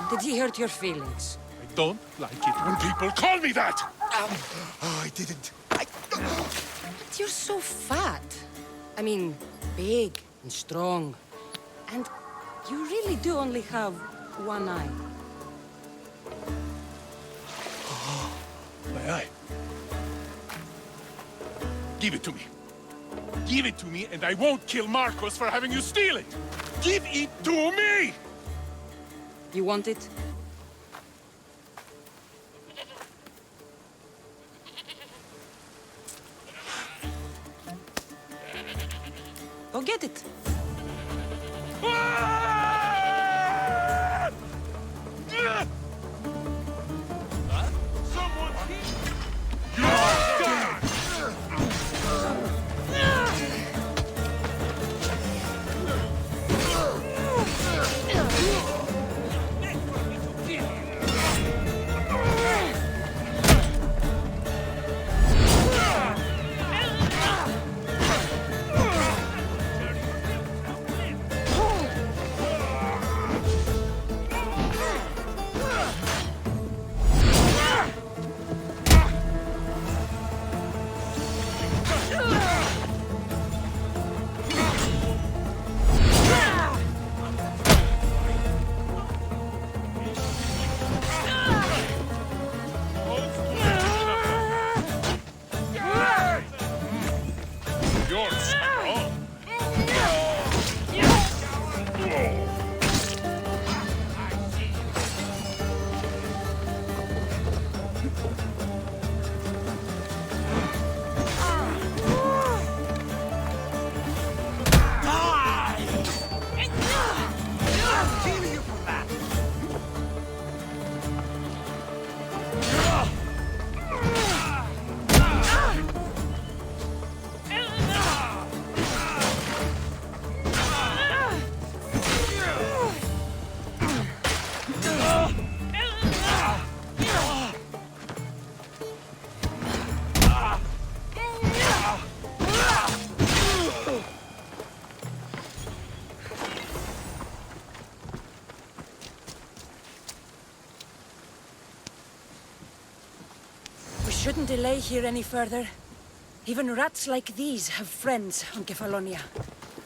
Did he hurt your feelings? I don't like it when people call me that! Oh, I didn't. But you're so fat. I mean, big and strong. And you really do only have one eye. My eye. Give it to me. Give it to me, and I won't kill Marcos for having you steal it! Give it to me! You want it? Go get it. Someone Shouldn't delay here any further. Even rats like these have friends on Kefalonia.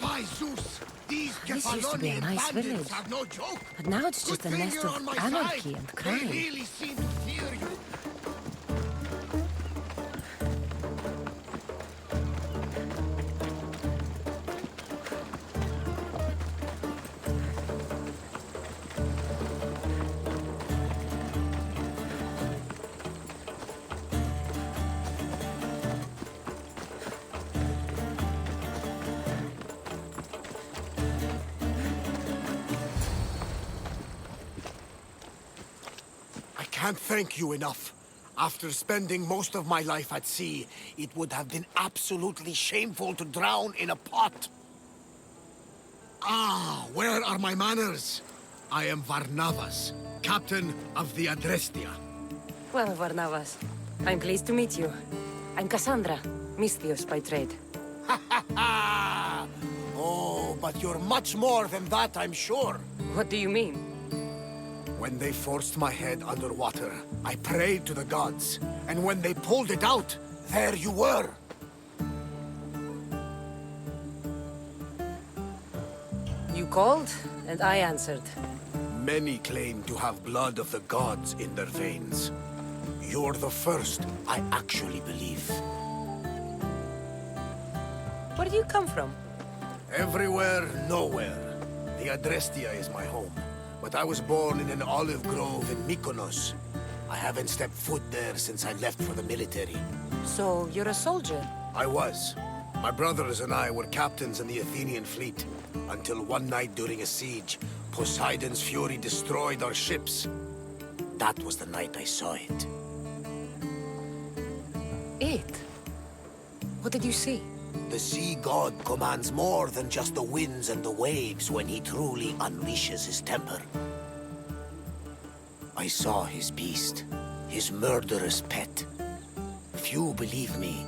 By Zeus, these This used to be a nice village. are no joke. But now it's just a Good thing nest you're of on my anarchy side. and They crime. really seem to fear you. Can't thank you enough. After spending most of my life at sea, it would have been absolutely shameful to drown in a pot. Ah, where are my manners? I am Varnavas, captain of the Adrestia. Well, Varnavas, I'm pleased to meet you. I'm Cassandra, Misthios by trade. Oh, but you're much more than that, I'm sure. What do you mean? When they forced my head underwater, I prayed to the gods. And when they pulled it out, there you were. You called, and I answered. Many claim to have blood of the gods in their veins. You're the first I actually believe. Where do you come from? Everywhere, nowhere. The Adrestia is my home. But I was born in an olive grove in Mykonos. I haven't stepped foot there since I left for the military. So, you're a soldier? I was. My brothers and I were captains in the Athenian fleet. Until one night during a siege, Poseidon's fury destroyed our ships. That was the night I saw it. It? What did you see? The sea god commands more than just the winds and the waves when he truly unleashes his temper. I saw his beast, his murderous pet. Few believe me,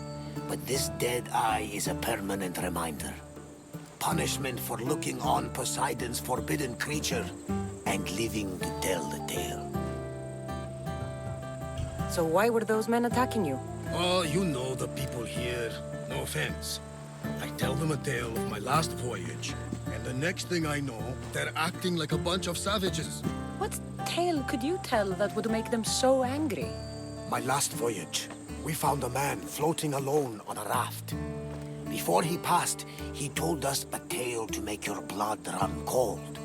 but this dead eye is a permanent reminder. Punishment for looking on Poseidon's forbidden creature and living to tell the tale. So why were those men attacking you? Oh, you know the people here. No offense. I tell them a tale of my last voyage, and the next thing I know, they're acting like a bunch of savages. What tale could you tell that would make them so angry? My last voyage, we found a man floating alone on a raft. Before he passed, he told us a tale to make your blood run cold.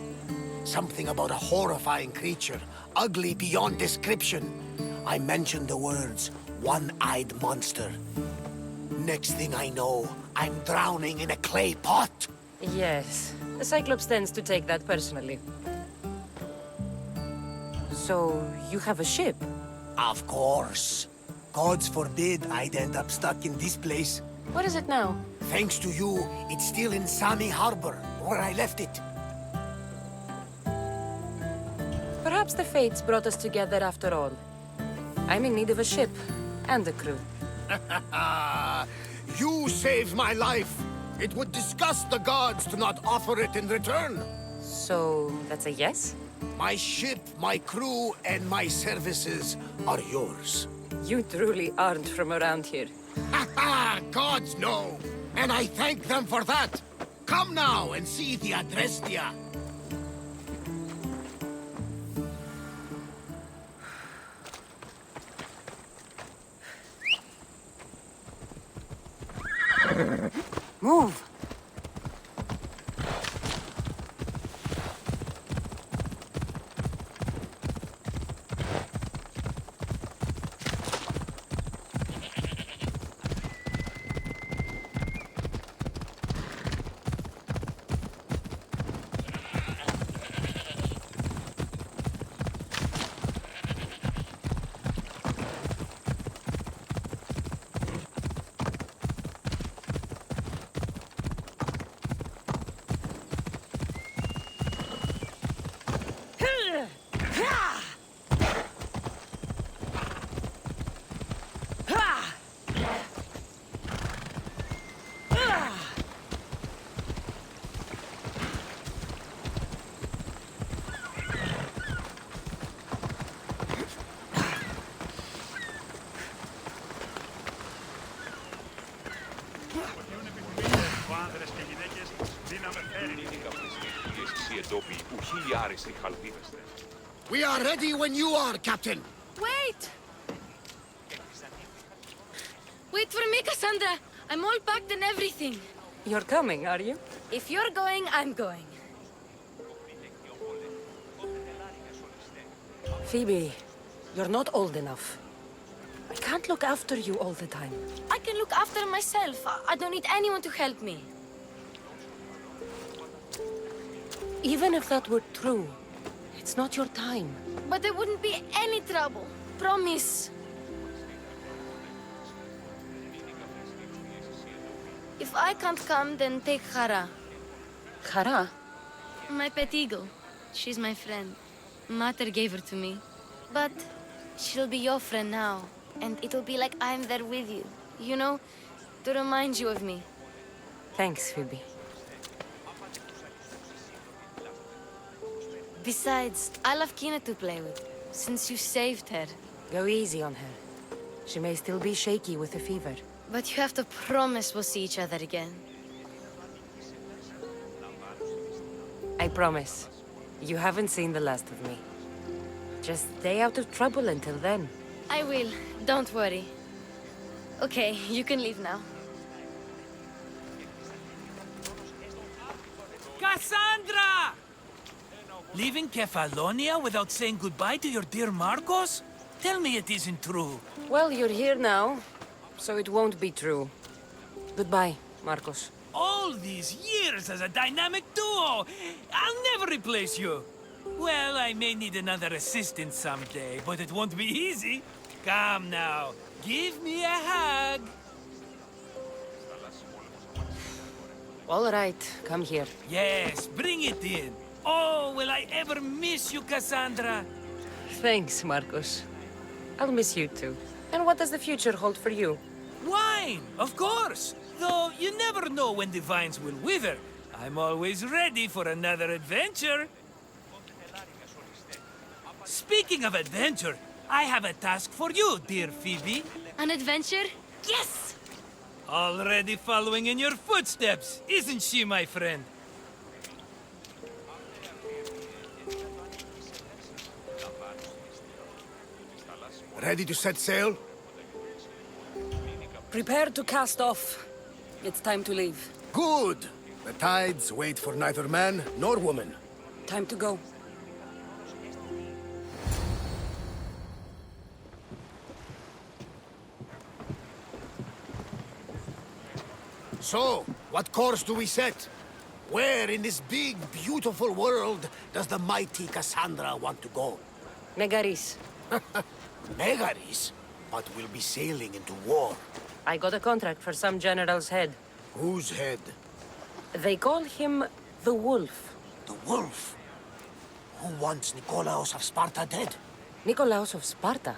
Something about a horrifying creature, ugly beyond description. I mentioned the words, one-eyed monster. Next thing I know, I'm drowning in a clay pot. Yes, the Cyclops tends to take that personally. So, you have a ship? Of course. Gods forbid I'd end up stuck in this place. What is it now? Thanks to you, it's still in Sami Harbor, where I left it. Perhaps the fates brought us together after all. I'm in need of a ship, and a crew. You saved my life. It would disgust the gods to not offer it in return. So, that's a yes? My ship, my crew, and my services are yours. You truly aren't from around here. Ha ha! Gods know! And I thank them for that! Come now and see the Adrestia! Move! We are ready when you are, Captain. Wait! Wait for me, Cassandra. I'm all packed and everything. You're coming, are you? If you're going, I'm going. Phoebe, you're not old enough. I can't look after you all the time. I can look after myself. I don't need anyone to help me. Even if that were true, it's not your time. But there wouldn't be any trouble. Promise. If I can't come, then take Hara. Hara? My pet eagle. She's my friend. Mater gave her to me. But she'll be your friend now. And it'll be like I'm there with you. You know, to remind you of me. Thanks, Phoebe. Besides, I love Kina to play with, since you saved her. Go easy on her. She may still be shaky with the fever. But you have to promise we'll see each other again. I promise. You haven't seen the last of me. Just stay out of trouble until then. I will. Don't worry. Okay, you can leave now. Cassandra! Leaving Kefalonia without saying goodbye to your dear Marcos? Tell me it isn't true. Well, you're here now, so it won't be true. Goodbye, Marcos. All these years as a dynamic duo! I'll never replace you! Well, I may need another assistant someday, but it won't be easy. Come now, give me a hug. All right, come here. Yes, bring it in. Oh, will I ever miss you, Cassandra? Thanks, Marcos. I'll miss you too. And what does the future hold for you? Wine, of course. Though you never know when the vines will wither. I'm always ready for another adventure. Speaking of adventure, I have a task for you, dear Phoebe. An adventure? Yes! Already following in your footsteps, isn't she, my friend? Ready to set sail? Prepare to cast off. It's time to leave. Good! The tides wait for neither man nor woman. Time to go. So, what course do we set? Where in this big, beautiful world does the mighty Cassandra want to go? Megaris. Megaris? But we'll be sailing into war. I got a contract for some general's head. Whose head? They call him the Wolf. The Wolf? Who wants Nikolaos of Sparta dead? Nikolaos of Sparta?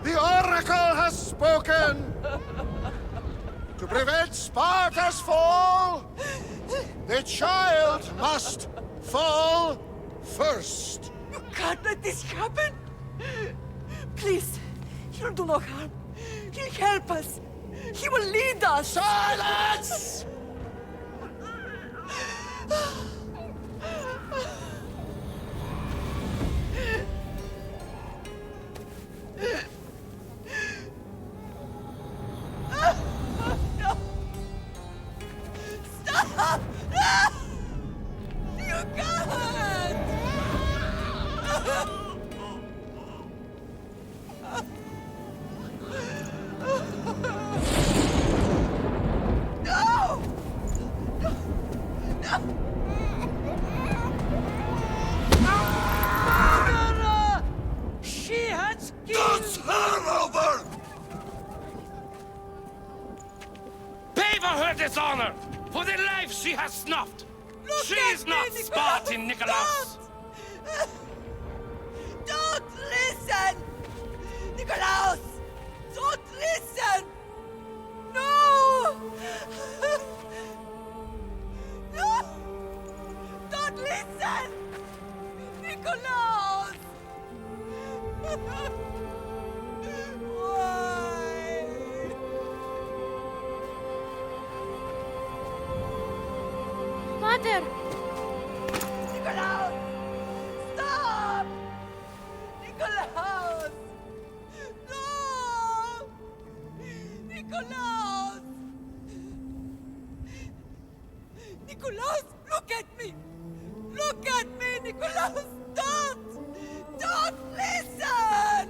The Oracle has spoken! To prevent Sparta's fall, the child must fall first. You can't let this happen! Please, he'll do no harm. He'll help us. He will lead us. Silence! No! Stop! No! You can't! No! No! No! She has killed... That's her over! Pay for her dishonor, for the life she has snuffed. She is not Spartan, Nikolaos. Don't listen! Nikolaos! Don't listen! No! No! Don't listen! Nikolaos! Why? Mater! Nikolaos! Stop! Nikolaos! No! Nikolaos! Nikolaos, look at me! Look at me, Nikolaos! Don't! Don't listen!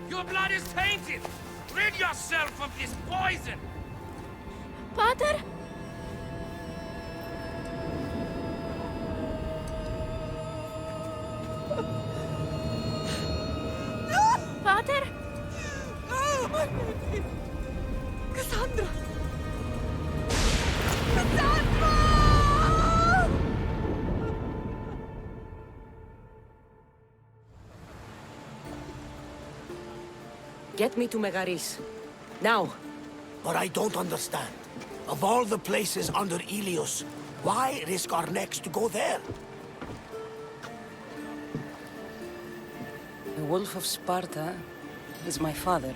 Your blood is tainted. Rid yourself of this poison. Pater? Pater? Oh, my baby! Cassandra! Cassandra! Get me to Megaris. Now. But I don't understand. Of all the places under Ilios, why risk our necks to go there? The Wolf of Sparta is my father.